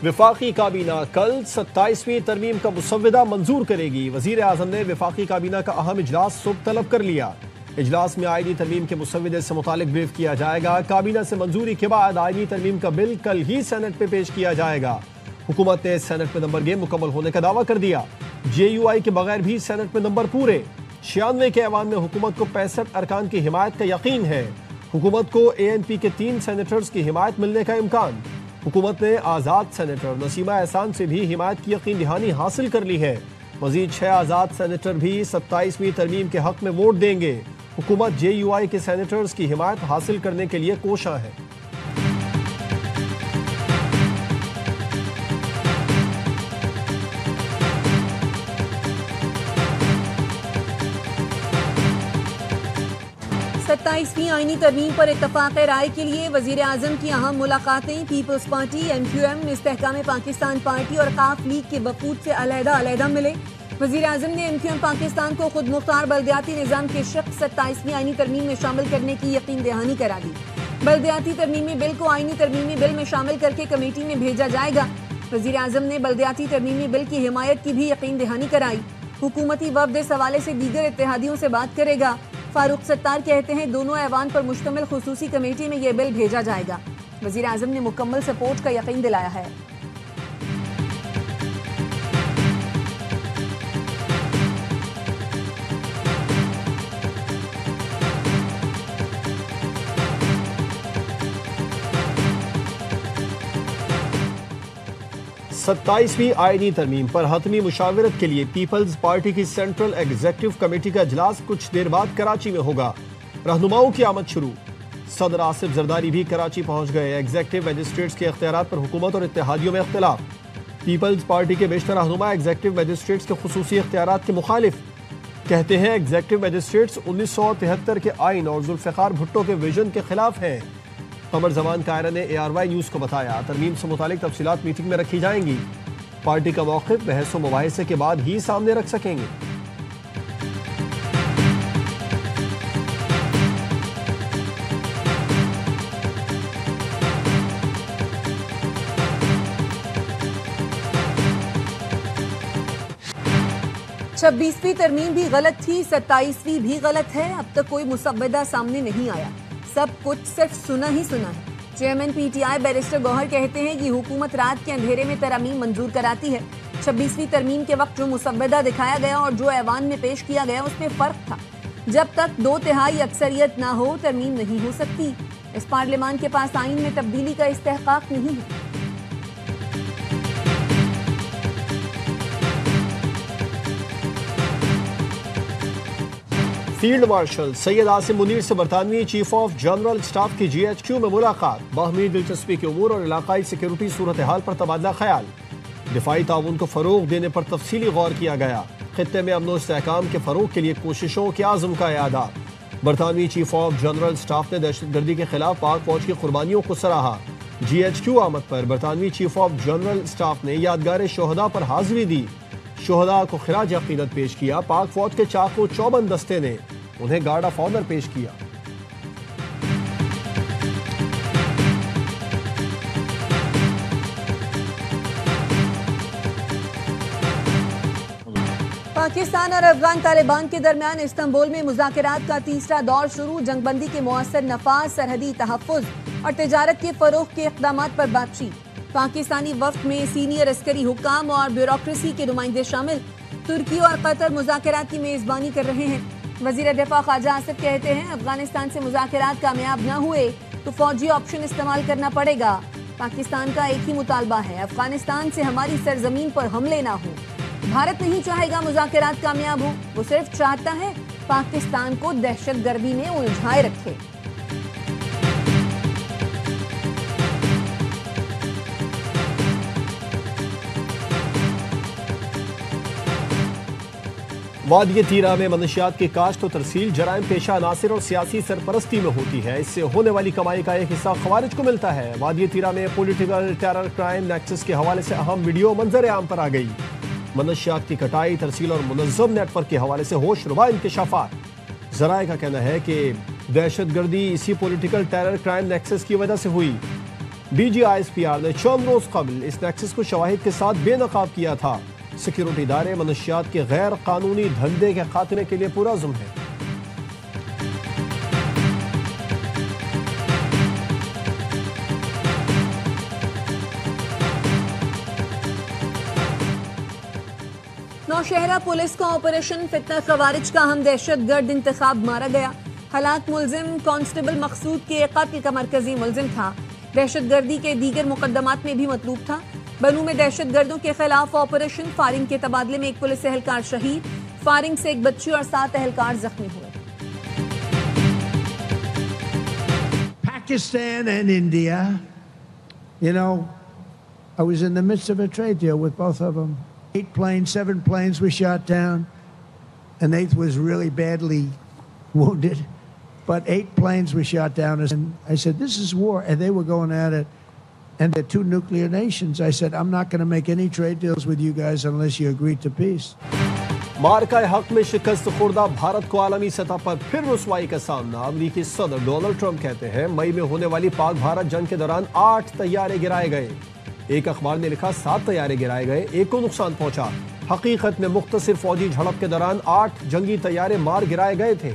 वफाकी काबीना कल 27वीं तरमीम का मुसव्वदा मंजूर करेगी। वजीर आजम ने वफाकी काबीना का अहम इजलास सुबह तलब कर लिया। इजलास में आईनी तरमीम के मुसव्वदे से मुतालिक ब्रीफ किया जाएगा। काबीना से मंजूरी के बाद आईनी तरमीम का बिल कल ही सेनेट में पेश किया जाएगा। हुकूमत ने सेनेट में नंबर गेम मुकम्मल होने का दावा कर दिया। JUI के बगैर भी सेनेट में नंबर पूरे। 96 के ऐवान में हुकूमत को 65 अरकान की हिमायत का यकीन है। हुकूमत को ANP के 3 सेनेटर्स की हिमायत मिलने का इम्कान। हुकूमत ने आज़ाद सेनेटर नसीमा एहसान से भी हिमायत की यकीन दहानी हासिल कर ली है। मजीद 6 आज़ाद सेनेटर भी 27वीं तरमीम के हक में वोट देंगे। हुकूमत JUI के सेनेटर्स की हिमायत हासिल करने के लिए कोशां है। सत्ताईसवीं आईनी तरमीम पर इत्तफाक राय के लिए वजीर आजम की अहम मुलाकातें। Peoples Party, MQM, Istehkam Pakistan Party और काफ लीग के वफूद से अलहदा मिले। वजीर आजम ने MQM पाकिस्तान को खुद मुख्तार बल्दियाती निज़ाम के शख्स 27वीं आईनी तरमीम में शामिल करने की यकीन दहानी करा दी। बल्दियाती तरमीमी बिल को आईनी तरमीमी बिल में शामिल करके कमेटी में भेजा जाएगा। वजीर आजम ने बल्दियाती तरमीमी बिल की हिमायत की भी यकीन दहानी कराई। हुकूमती वफ़द इस हवाले से दीगर इत्तेहादियों से बात करेगा। फारूक सत्तार कहते हैं दोनों ऐवान पर मुश्तमिल खुसूसी कमेटी में यह बिल भेजा जाएगा। वजीर आजम ने मुकम्मल सपोर्ट का यकीन दिलाया है। सत्ताईसवीं आईनी तरमीम पर हतमी मुशावरत के लिए पीपल्स पार्टी की सेंट्रल एग्जीक्यूटिव कमेटी का इजलास कुछ देर बाद कराची में होगा। रहनुमाओं की आमद शुरू। सदर आसिफ जरदारी भी कराची पहुंच गए। एग्जीक्यूटिव मजिस्ट्रेट्स के इख्तियारात पर हुकूमत और इत्तेहादियों में इख्तिलाफ। पीपल्स पार्टी के बेशतर रहनुमा एग्जीक्यूटिव मजिस्ट्रेट्स के खुसूसी इख्तियारात के मुखालिफ। कहते हैं एग्जीक्यूटिव मजिस्ट्रेट्स 1973 के आइन और जुल्फ़िकार भुट्टो के विजन के खिलाफ हैं। कमर जमान कायरा ने ARY न्यूज़ को बताया तरमीम से मुतालिक तफसीलात मीटिंग में रखी जाएंगी। पार्टी का मौक़िफ़ बहस व मुबाहिसे के बाद ही सामने रख सकेंगे। छब्बीसवीं तरमीम भी गलत थी, 27वीं भी गलत है। अब तक कोई मुसव्वदा सामने नहीं आया। सब कुछ सिर्फ सुना ही सुना है। चेयरमैन PTI बैरिस्टर गौहर कहते हैं कि हुकूमत रात के अंधेरे में तरमीम मंजूर कराती है। 26वीं तरमीम के वक्त जो मुसव्वदा दिखाया गया और जो ऐवान में पेश किया गया उसमें फर्क था। जब तक 2/3 अक्सरियत ना हो तरमीम नहीं हो सकती। इस पार्लियामान के पास आइन में तब्दीली का इस्तेहकाक नहीं है। फील्ड मार्शल सैयद आसिम मुनीर से बरतानवी चीफ ऑफ जनरल स्टाफ की GHQ में मुलाकात। बाहमी दिलचस्पी के उमूर और इलाकाई सिक्योरिटी सूरत हाल पर तबादला ख्याल। दिफाई ताउन को फरोग देने पर तफसीली गौर किया गया। खित्ते में अमन इस्तेहकाम के फरोग के लिए कोशिशों के आज़म का यादा। बरतानवी चीफ ऑफ जनरल स्टाफ ने दहशतगर्दी के खिलाफ पाक फौज की कुर्बानियों को सराहा। GHQ आमद पर बरतानवी चीफ ऑफ जनरल स्टाफ ने यादगार शोहदा पर हाजिरी दी। शोहदा को खिराज अकीदत पेश किया। पाक फौज के चाकू चौबंद दस्ते ने उन्हें गार्ड ऑफ ऑनर पेश किया। पाकिस्तान और अफगान तालिबान के दरमियान इस्तांबुल में मुज़ाकरात का तीसरा दौर शुरू। जंगबंदी के मुअस्सर नफाज, सरहदी तहफ़्फ़ुज़ और तिजारत के फ़रोग़ के इक़दामात पर बातचीत। पाकिस्तानी वफ़द में सीनियर अस्करी हुक्काम और ब्यूरोक्रेसी के नुमाइंदे शामिल। तुर्की और कतर मुज़ाकरात की मेज़बानी कर रहे हैं। वज़ीर दिफ़ा ख्वाजा आसिफ कहते हैं अफगानिस्तान से मुज़ाकरात कामयाब न हुए तो फौजी ऑप्शन इस्तेमाल करना पड़ेगा। पाकिस्तान का एक ही मुतालबा है, अफगानिस्तान से हमारी सरजमीन पर हमले ना हो। भारत नहीं चाहेगा मुज़ाकरात कामयाब हो, वो सिर्फ चाहता है पाकिस्तान को दहशतगर्दी में उलझाए रखे। वादिय तीरा में मनशियात की काश्त और तरसील जराइम पेशा अनासिर और सियासी सरपरस्ती में होती है। इससे होने वाली कमाई का एक हिस्सा खवारिज को मिलता है। वादिय तीरा में पॉलिटिकल टेरर क्राइम नेक्सस के हवाले से अहम वीडियो मंजर आम पर आ गई। मनशियात की कटाई, तरसील और मुनज़्ज़म नेटवर्क के हवाले से होश रुबा इंकशाफात। ज़राए का कहना है कि दहशतगर्दी इसी पॉलिटिकल टेरर क्राइम नेक्सस की वजह से हुई। DGISPR ने चंद रोज कबल इस नेक्सस को शवाहिद के साथ बेनकाब किया था। सिक्योरिटी इदारे मनशियात के गैर कानूनी धंधे के खात्मे के लिए पुरअज़्म है। नौशहरा पुलिस का ऑपरेशन फितना खवारिज का अहम दहशतगर्द इंतखाब मारा गया। हलाक मुलजिम कांस्टेबल मकसूद के कत्ल का मरकजी मुलजिम था। दहशतगर्दी के दीगर मुकदमात में भी मतलूब था। बनू में दहशतगर्दों के खिलाफ ऑपरेशन फायरिंग के तबादले में एक पुलिस एहलकार शहीद, फायरिंग से एक बच्ची और 7 एहलकार जख्मी हुए। Pakistan and India, you know, I was in the midst of a trade deal with both of them. 8 planes, 7 planes were shot down. An 8th was really badly wounded, but 8 planes were shot down. And I said, this is war. And they were going at it. And they're 2 nuclear nations. I said, I'm not going to make any trade deals with you guys unless you agree to peace. मार्का हक में शिकस्त खुर्दा भारत को आलमी सतह पर फिर रुसवाई का सामना। अमरीकी सदर डोनाल्ड ट्रंप कहते हैं मई में होने वाली पाक भारत जंग के दौरान 8 तैयारे गिराए गए। एक अखबार ने लिखा 7 तैयारे गिराए गए, एक को नुकसान पहुंचा। हकीकत में मुख्तसर फौजी झड़प के दौरान 8 जंगी तैयारे मार गिराए गए थे।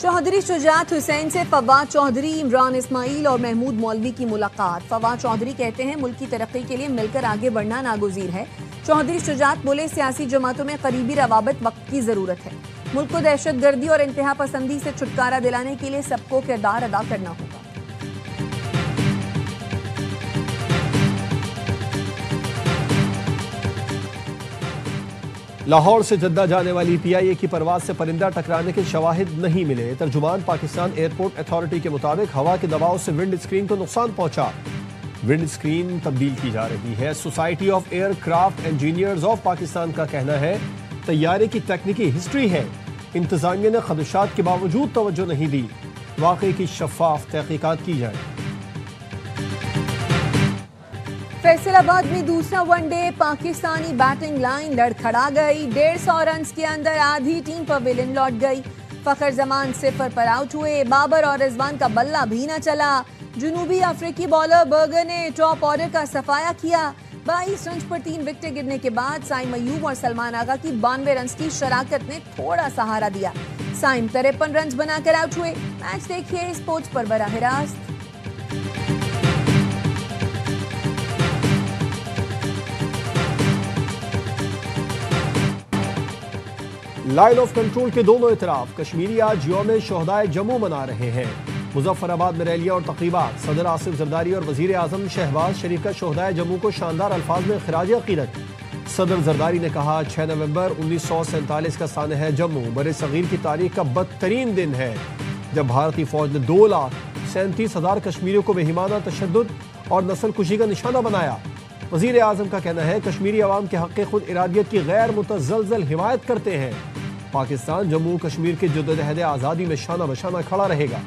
चौधरी शुजात हुसैन से फवाद चौधरी, इमरान इस्माइल और महमूद मौलवी की मुलाकात। फवाद चौधरी कहते हैं मुल्क की तरक्की के लिए मिलकर आगे बढ़ना नागुज़ीर है। चौधरी शुजात बोले सियासी जमातों में करीबी रवाबत वक्त की जरूरत है। मुल्क को दहशतगर्दी और इंतहा पसंदी से छुटकारा दिलाने के लिए सबको किरदार अदा करना होगा। लाहौर से जद्दा जाने वाली PIA की परवाज से परिंदा टकराने के शवाहिद नहीं मिले। तर्जुमान पाकिस्तान एयरपोर्ट अथॉरिटी के मुताबिक हवा के दबाव से विंड स्क्रीन को नुकसान पहुंचा। विंड स्क्रीन तब्दील की जा रही है। Society of aircraft engineers of Pakistan का कहना है तैयारे की तकनीकी हिस्ट्री है। इंतजामिया ने खदशात के बावजूद तवज्जो नहीं दी। वाकई की शफाफ तहकीकात की जाए। फैसलाबाद में दूसरा वनडे पाकिस्तानी बैटिंग लाइन लड़खड़ा गई। 150 रन के अंदर आधी टीम पवेलियन लौट गई। फखर जमान 0 पर आउट हुए। बाबर और रिजवान का बल्ला भी न चला। जुनूबी अफ्रीकी बॉलर बर्गर ने टॉप ऑर्डर का सफाया किया। 22 रन पर 3 विकेटें गिरने के बाद साइम अयूब और सलमान आगा की 92 रन की शराकत ने थोड़ा सहारा दिया। साइम 53 रन बनाकर आउट हुए। मैच देखिए स्पोर्ट्स पर बराह रास्त। लाइन ऑफ कंट्रोल के दोनों इतराफ कश्मीरी आज यौम शोहदाए जम्मू मना रहे हैं। मुजफ्फराबाद में रैलियां और तकरीबात। सदर आसिफ जरदारी और वजीर आजम शहबाज शरीफ का शोहदाए जम्मू को शानदार अल्फाज में खिराज अकीदत। सदर जरदारी ने कहा 6 नवंबर 1947 का सान है जम्मू बरे सगीर की तारीख का बदतरीन दिन है जब भारतीय फौज ने 2,37,000 कश्मीरियों को बेहिमाना तशद्दुद और नस्ल कुशी का निशाना बनाया। वजीर आजम का कहना है कश्मीरी अवाम के हक़ खुद इरादियत की गैर मुतज़लज़ल हिमायत करते हैं। पाकिस्तान जम्मू कश्मीर के जद्दोजहद आज़ादी में शाना बशाना खड़ा रहेगा।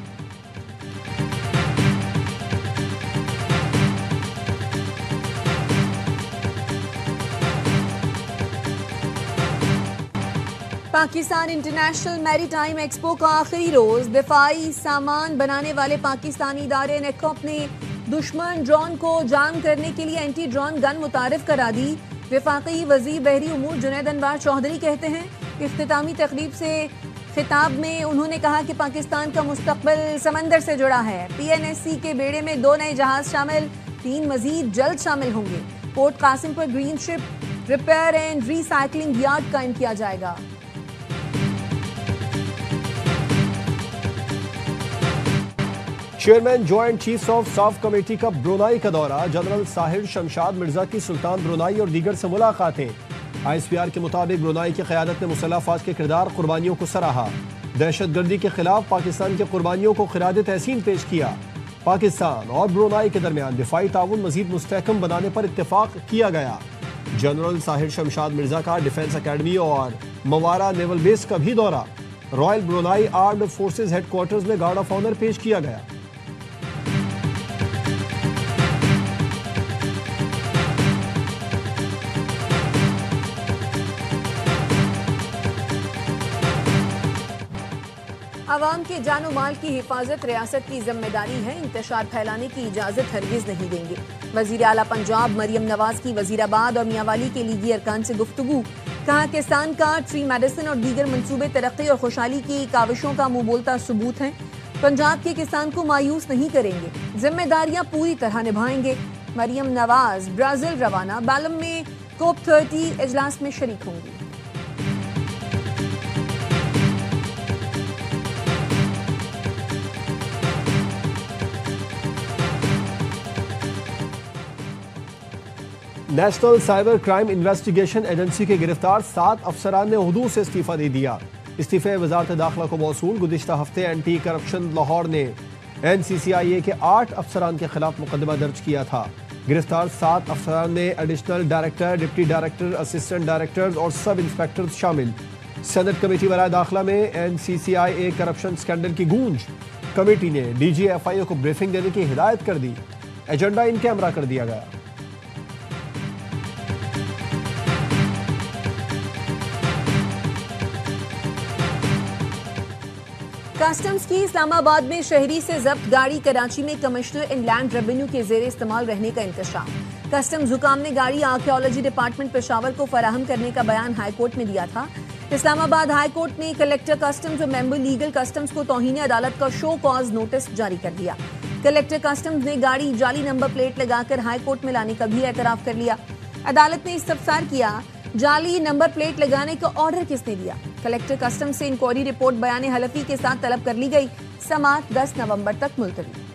पाकिस्तान इंटरनेशनल मैरीटाइम एक्सपो का आखिरी रोज। दिफाई सामान बनाने वाले पाकिस्तानी इदारे नेकॉप ने दुश्मन ड्रोन को जाम करने के लिए एंटी ड्रोन गन मुतारिफ करा दी। वफाकी वज़ीर बहरी उमूर जुनैद अनवार चौधरी कहते हैं इख्तितामी तकरीब से खिताब में उन्होंने कहा कि पाकिस्तान का मुस्तकबिल समंदर से जुड़ा है। PNSC के बेड़े में 2 नए जहाज शामिल, 3 मजीद जल्द शामिल होंगे। पोर्ट कासिम पर green ship repair and recycling yard कायम किया जाएगा। Chairman joint chiefs of staff committee का ब्रुनाई का दौरा। जनरल साहिर शमशाद मिर्जा की सुल्तान ब्रुनाई और दीगर से मुलाकातें। ISPR के मुताबिक ब्रुनाई की क़यादत ने मुसल्लह अफ़वाज के किरदार कुर्बानियों को सराहा। दहशतगर्दी के खिलाफ पाकिस्तान के कुर्बानियों को खिराज तहसीन पेश किया। पाकिस्तान और ब्रुनाई के दरमियान दिफाई ताउन मजीद मुस्तहकम बनाने पर इत्तेफाक किया गया। जनरल साहिर शमशाद मिर्जा का डिफेंस अकेडमी और मवारा नेवल बेस का भी दौरा। Royal Brunei armed forces headquarters में गार्ड ऑफ ऑनर पेश किया गया। आवाम के जानो माल की हिफाजत रियासत की जिम्मेदारी है, इंतशार फैलाने की इजाजत हरगिज नहीं देंगे। वजीर आला पंजाब मरियम नवाज की वजीराबाद और मियांवाली के लीगी अरकान से गुफ्तगू। कहा किसान का ट्री मेडिसिन और दीगर मंसूबे तरक्की और खुशहाली की काविशों का मुंह बोलता सबूत हैं। पंजाब के किसान को मायूस नहीं करेंगे, जिम्मेदारियां पूरी तरह निभाएंगे। मरियम नवाज ब्राजील रवाना, बालम में COP30 इजलास में शरीक होंगी। National cyber crime investigation agency के गिरफ्तार 7 अफसरान ने उहदू से इस्तीफा दे दिया। इस्तीफे वजारत दाखिला को मौसूल। गुज़िश्ता हफ्ते एंटी करप्शन लाहौर ने NCCIA के 8 अफसरान के खिलाफ मुकदमा दर्ज किया था। गिरफ्तार 7 अफसरान में additional director, deputy director, assistant directors और सब इंस्पेक्टर्स शामिल। सेनेट कमेटी बराए दाखिला में NCCIA करप्शन स्कैंडल की गूंज। कमेटी ने DGFIO को ब्रीफिंग देने की हिदायत कर दी। एजेंडा इन कैमरा कर दिया गया। कस्टम्स की इस्लामाबाद में शहरी से जब्त गाड़ी कराची में कमिश्नर इनलैंड रेवेन्यू के जेर इस्तेमाल रहने का इंतशार। कस्टम्स हुकाम ने गाड़ी आर्कियोलॉजी डिपार्टमेंट पेशावर को फराहम करने का बयान हाईकोर्ट में दिया था। इस्लामाबाद हाईकोर्ट ने कलेक्टर कस्टम्स और मेंबर लीगल कस्टम्स को तौहीन अदालत का शो कॉज नोटिस जारी कर दिया। कलेक्टर कस्टम्स ने गाड़ी जाली नंबर प्लेट लगाकर हाईकोर्ट में लाने का भी एतराफ कर लिया। अदालत ने इस्तफसार किया, जाली नंबर प्लेट लगाने का ऑर्डर किसने दिया। कलेक्टर कस्टम से इंक्वायरी रिपोर्ट बयान हलफी के साथ तलब कर ली गई। समाअत 10 नवंबर तक मुलतवी।